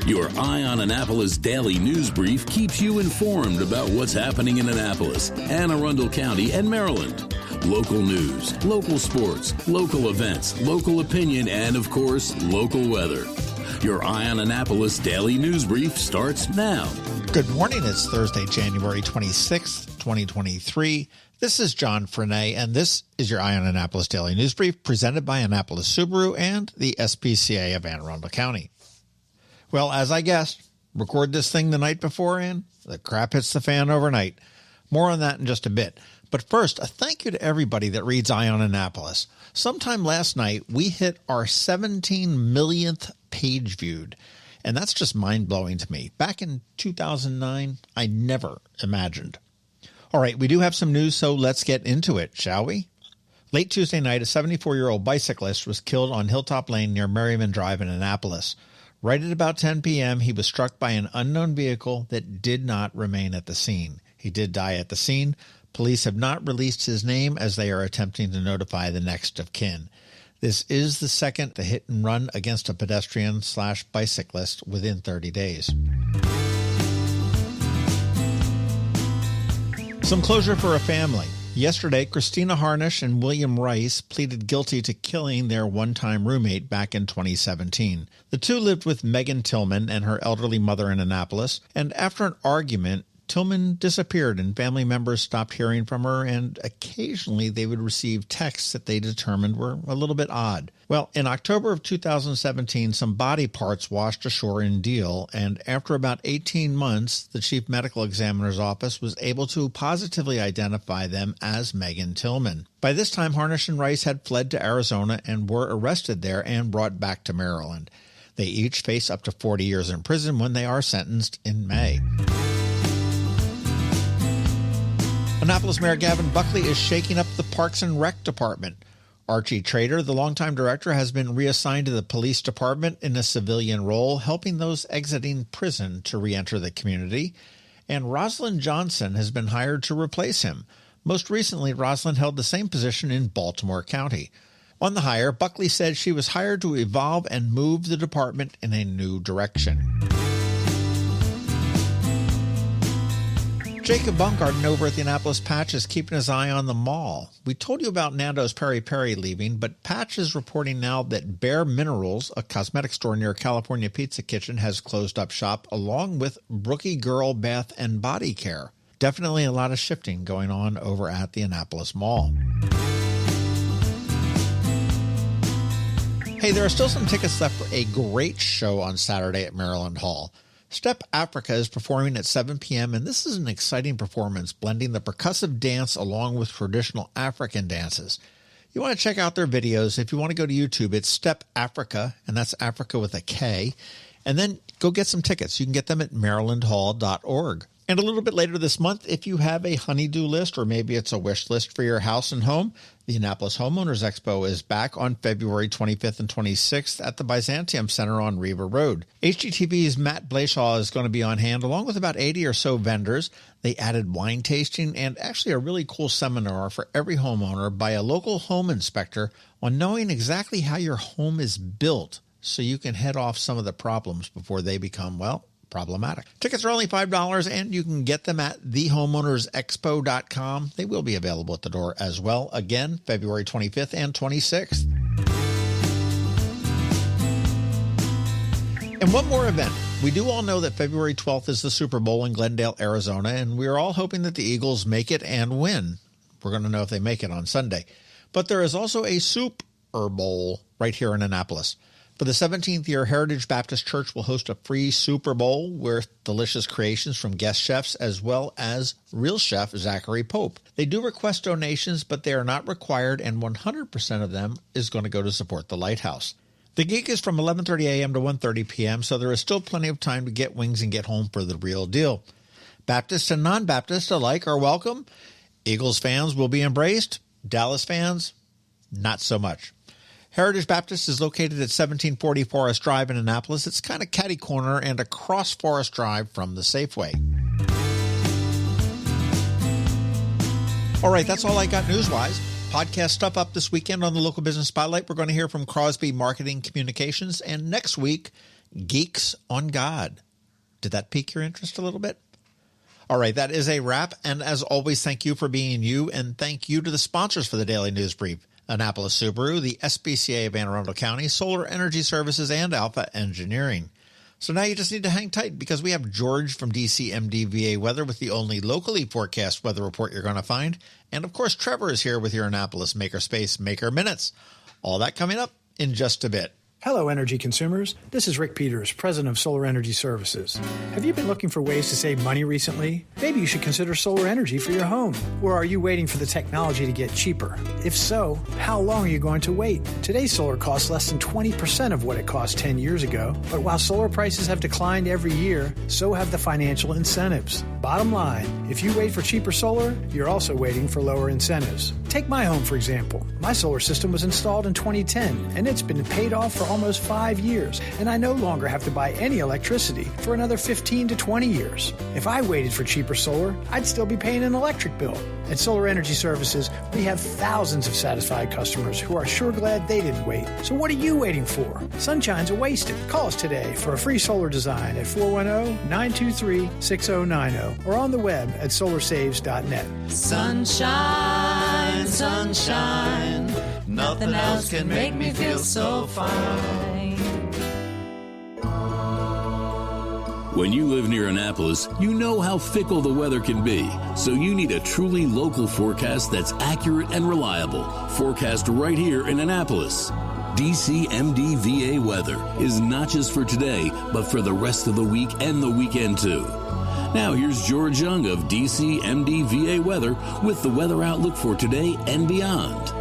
Your Eye on Annapolis daily news brief keeps you informed about what's happening in Annapolis, Anne Arundel County, and Maryland. Local news, local sports, local events, local opinion, and, of course, local weather. Your Eye on Annapolis daily news brief starts now. Good morning. It's Thursday, January 26th, 2023. This is John Frenaye, and this is your Eye on Annapolis daily news brief presented by Annapolis Subaru and the SPCA of Anne Arundel County. Well, as I guessed, record this thing the night before and the crap hits the fan overnight. More on that in just a bit. But first, a thank you to everybody that reads Eye on Annapolis. Sometime last night, we hit our 17 millionth page viewed. And that's just mind-blowing to me. Back in 2009, I never imagined. All right, we do have some news, so let's get into it, shall we? Late Tuesday night, a 74-year-old bicyclist was killed on Hilltop Lane near Merriman Drive in Annapolis. Right at about 10 p.m., he was struck by an unknown vehicle that did not remain at the scene. He did die at the scene. Police have not released his name as they are attempting to notify the next of kin. This is the second hit and run against a pedestrian/bicyclist within 30 days. Some closure for a family. Yesterday, Christina Harnish and William Rice pleaded guilty to killing their one-time roommate back in 2017. The two lived with Megan Tillman and her elderly mother in Annapolis, and after an argument, Tillman disappeared and family members stopped hearing from her, and occasionally they would receive texts that they determined were a little bit odd. Well, in October of 2017, some body parts washed ashore in Deal, and after about 18 months, the chief medical examiner's office was able to positively identify them as Megan Tillman. By this time, Harnish and Rice had fled to Arizona and were arrested there and brought back to Maryland. They each face up to 40 years in prison when they are sentenced in May. Annapolis Mayor Gavin Buckley is shaking up the Parks and Rec Department. Archie Trader, the longtime director, has been reassigned to the police department in a civilian role, helping those exiting prison to re-enter the community. And Roslyn Johnson has been hired to replace him. Most recently, Roslyn held the same position in Baltimore County. On the hire, Buckley said she was hired to evolve and move the department in a new direction. Jacob Baumgarten over at the Annapolis Patch is keeping his eye on the mall. We told you about Nando's Peri Peri leaving, but Patch is reporting now that Bare Minerals, a cosmetic store near California Pizza Kitchen, has closed up shop, along with Brookie Girl Bath and Body Care. Definitely a lot of shifting going on over at the Annapolis Mall. Hey, there are still some tickets left for a great show on Saturday at Maryland Hall. Step Africa is performing at 7 p.m., and this is an exciting performance, blending the percussive dance along with traditional African dances. You want to check out their videos. If you want to go to YouTube, it's Step Africa, and that's Africa with a K. And then go get some tickets. You can get them at marylandhall.org. And a little bit later this month, if you have a honey-do list, or maybe it's a wish list for your house and home, the Annapolis Homeowners Expo is back on February 25th and 26th at the Byzantium Center on Riva Road. HGTV's Matt Blashaw is going to be on hand, along with about 80 or so vendors. They added wine tasting and actually a really cool seminar for every homeowner by a local home inspector on knowing exactly how your home is built so you can head off some of the problems before they become, well, problematic. Tickets are only $5, and you can get them at thehomeownersexpo.com. They will be available at the door as well. Again, February 25th and 26th. And one more event. We do all know that February 12th is the Super Bowl in Glendale, Arizona, and we're all hoping that the Eagles make it and win. We're going to know if they make it on Sunday. But there is also a Super Bowl right here in Annapolis. For the 17th year, Heritage Baptist Church will host a free Super Bowl with delicious creations from guest chefs as well as real chef Zachary Pope. They do request donations, but they are not required, and 100% of them is going to go to support the Lighthouse. The gig is from 11:30 a.m. to 1:30 p.m., so there is still plenty of time to get wings and get home for the real deal. Baptists and non-Baptists alike are welcome. Eagles fans will be embraced. Dallas fans, not so much. Heritage Baptist is located at 1740 Forest Drive in Annapolis. It's kind of catty corner and across Forest Drive from the Safeway. All right, that's all I got news-wise. Podcast stuff up this weekend on the Local Business Spotlight. We're going to hear from Crosby Marketing Communications. And next week, Geeks on God. Did that pique your interest a little bit? All right, that is a wrap. And as always, thank you for being you. And thank you to the sponsors for the Daily News Brief: Annapolis Subaru, the SPCA of Anne Arundel County, Solar Energy Services, and Alpha Engineering. So now you just need to hang tight because we have George from DCMDVA Weather with the only locally forecast weather report you're going to find. And of course, Trevor is here with your Annapolis Makerspace Maker Minutes. All that coming up in just a bit. Hello, energy consumers. This is Rick Peters, president of Solar Energy Services. Have you been looking for ways to save money recently? Maybe you should consider solar energy for your home. Or are you waiting for the technology to get cheaper? If so, how long are you going to wait? Today's solar costs less than 20% of what it cost 10 years ago. But while solar prices have declined every year, so have the financial incentives. Bottom line, if you wait for cheaper solar, you're also waiting for lower incentives. Take my home, for example. My solar system was installed in 2010, and it's been paid off for almost 5 years, and I no longer have to buy any electricity for another 15 to 20 years. If I waited for cheaper solar, I'd still be paying an electric bill. At Solar Energy Services, we have thousands of satisfied customers who are sure glad they didn't wait. So what are you waiting for? Sunshine's a wasted. Call us today for a free solar design at 410-923-6090 or on the web at solarsaves.net. Sunshine, sunshine, nothing else can make me feel so fine. When you live near Annapolis, you know how fickle the weather can be. So you need a truly local forecast that's accurate and reliable. Forecast right here in Annapolis. DCMDVA Weather is not just for today, but for the rest of the week and the weekend too. Now here's George Young of DCMDVA Weather with the weather outlook for today and beyond.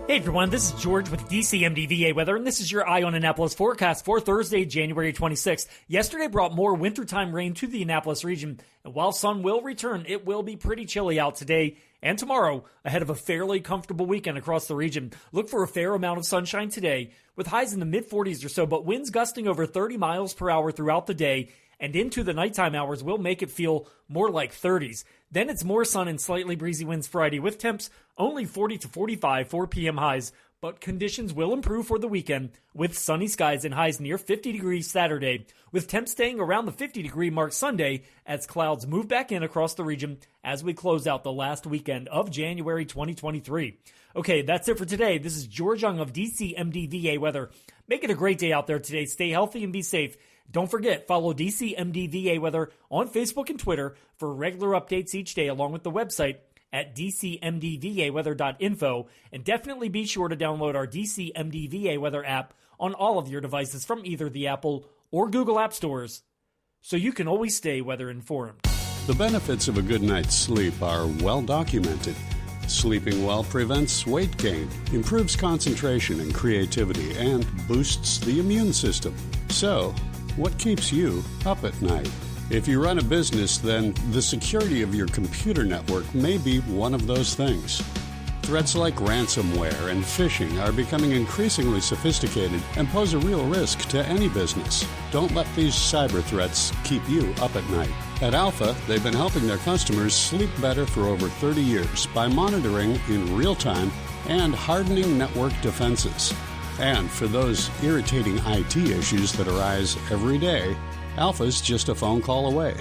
Hey everyone, this is George with DCMDVA Weather, and this is your Eye on Annapolis forecast for Thursday, January 26th. Yesterday brought more wintertime rain to the Annapolis region, and while sun will return, it will be pretty chilly out today and tomorrow ahead of a fairly comfortable weekend across the region. Look for a fair amount of sunshine today with highs in the mid-40s or so, but winds gusting over 30 miles per hour throughout the day and into the nighttime hours will make it feel more like 30s. Then it's more sun and slightly breezy winds Friday with temps only 40 to 45 4 p.m. highs, but conditions will improve for the weekend with sunny skies and highs near 50 degrees Saturday, with temps staying around the 50-degree mark Sunday as clouds move back in across the region as we close out the last weekend of January 2023. Okay, that's it for today. This is George Young of DCMDVA Weather. Make it a great day out there today. Stay healthy and be safe. Don't forget, follow DCMDVA Weather on Facebook and Twitter for regular updates each day, along with the website at dcmdvaweather.info. And definitely be sure to download our DCMDVA Weather app on all of your devices from either the Apple or Google App Stores, so you can always stay weather informed. The benefits of a good night's sleep are well documented. Sleeping well prevents weight gain, improves concentration and creativity, and boosts the immune system. So, what keeps you up at night? If you run a business, then the security of your computer network may be one of those things. Threats like ransomware and phishing are becoming increasingly sophisticated and pose a real risk to any business. Don't let these cyber threats keep you up at night. At Alpha, they've been helping their customers sleep better for over 30 years by monitoring in real time and hardening network defenses. And for those irritating IT issues that arise every day, Alpha's just a phone call away,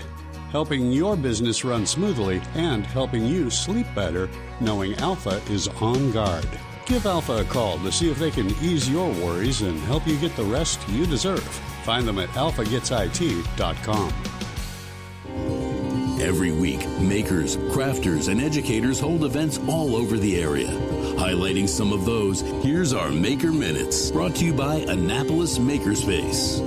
helping your business run smoothly and helping you sleep better, knowing Alpha is on guard. Give Alpha a call to see if they can ease your worries and help you get the rest you deserve. Find them at alphagetsit.com. Every week, makers, crafters, and educators hold events all over the area. Highlighting some of those, here's our Maker Minutes, brought to you by Annapolis Makerspace.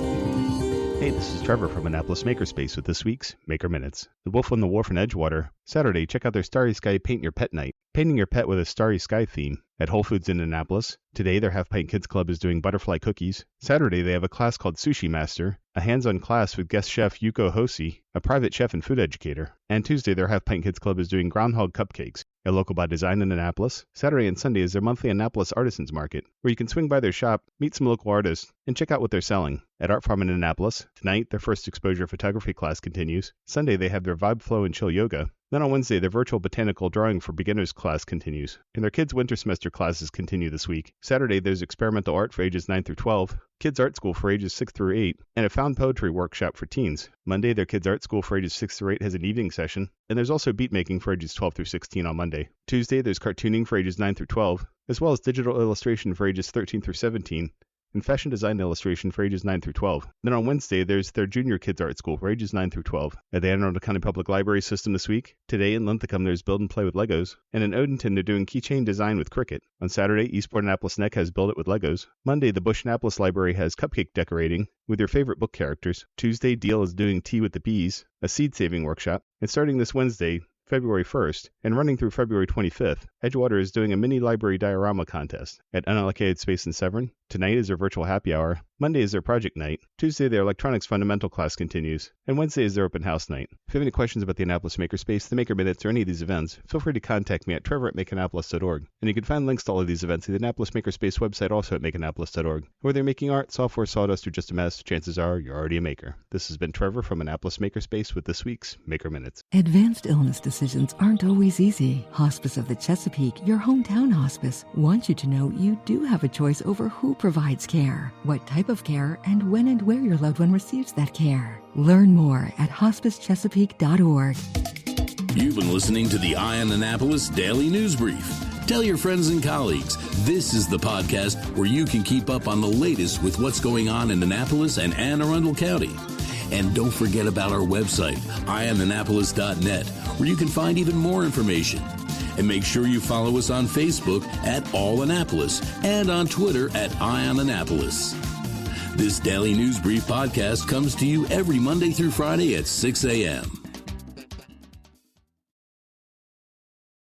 Hey, this is Trevor from Annapolis Makerspace with this week's Maker Minutes. The Wolf on the Wharf in Edgewater. Saturday, check out their Starry Sky Paint Your Pet Night. Painting your pet with a Starry Sky theme at Whole Foods in Annapolis. Today, their Half Pint Kids Club is doing butterfly cookies. Saturday, they have a class called Sushi Master, a hands-on class with guest chef Yuko Hoshi, a private chef and food educator. And Tuesday, their Half Pint Kids Club is doing groundhog cupcakes at Local by Design in Annapolis. Saturday and Sunday is their monthly Annapolis Artisans Market, where you can swing by their shop, meet some local artists, and check out what they're selling. At Art Farm in Annapolis, tonight, their first exposure photography class continues. Sunday, they have their Vibe Flow and Chill Yoga. Then on Wednesday, their virtual botanical drawing for beginners class continues, and their kids' winter semester classes continue this week. Saturday, there's experimental art for ages 9 through 12, kids' art school for ages 6 through 8, and a found poetry workshop for teens. Monday, their kids' art school for ages 6 through 8 has an evening session, and there's also beat making for ages 12 through 16 on Monday. Tuesday, there's cartooning for ages 9 through 12, as well as digital illustration for ages 13 through 17, and fashion design illustration for ages 9 through 12. Then on Wednesday, there's their junior kids art school for ages 9 through 12. At the Anne Arundel County Public Library system this week, today in Linthicum there's Build and Play with Legos, and in Odenton they're doing keychain design with Cricut. On Saturday, Eastport Annapolis Neck has Build It with Legos. Monday, the Bush Annapolis Library has cupcake decorating with your favorite book characters. Tuesday, Deal is doing Tea with the Bees, a seed saving workshop. And starting this Wednesday, February 1st, and running through February 25th, Edgewater is doing a mini library diorama contest at unallocated space in Severn. Tonight is their virtual happy hour. Monday is their project night. Tuesday, their electronics fundamental class continues. And Wednesday is their open house night. If you have any questions about the Annapolis Makerspace, the Maker Minutes, or any of these events, feel free to contact me at trevor@makeannapolis.org. And you can find links to all of these events at the Annapolis Makerspace website, also at makeannapolis.org. Whether you're making art, software, sawdust, or just a mess, chances are you're already a maker. This has been Trevor from Annapolis Makerspace with this week's Maker Minutes. Advanced illness decisions aren't always easy. Hospice of the Chesapeake, your hometown hospice, wants you to know you do have a choice over who provides care, what type of care, and when and where your loved one receives that care. Learn more at hospicechesapeake.org. You've been listening to the Eye on Annapolis Daily News Brief. Tell your friends and colleagues, this is the podcast where you can keep up on the latest with what's going on in Annapolis and Anne Arundel County. And don't forget about our website, eyeonannapolis.net, where you can find even more information. And make sure you follow us on Facebook at All Annapolis and on Twitter at Eye on Annapolis. This Daily News Brief podcast comes to you every Monday through Friday at 6 a.m.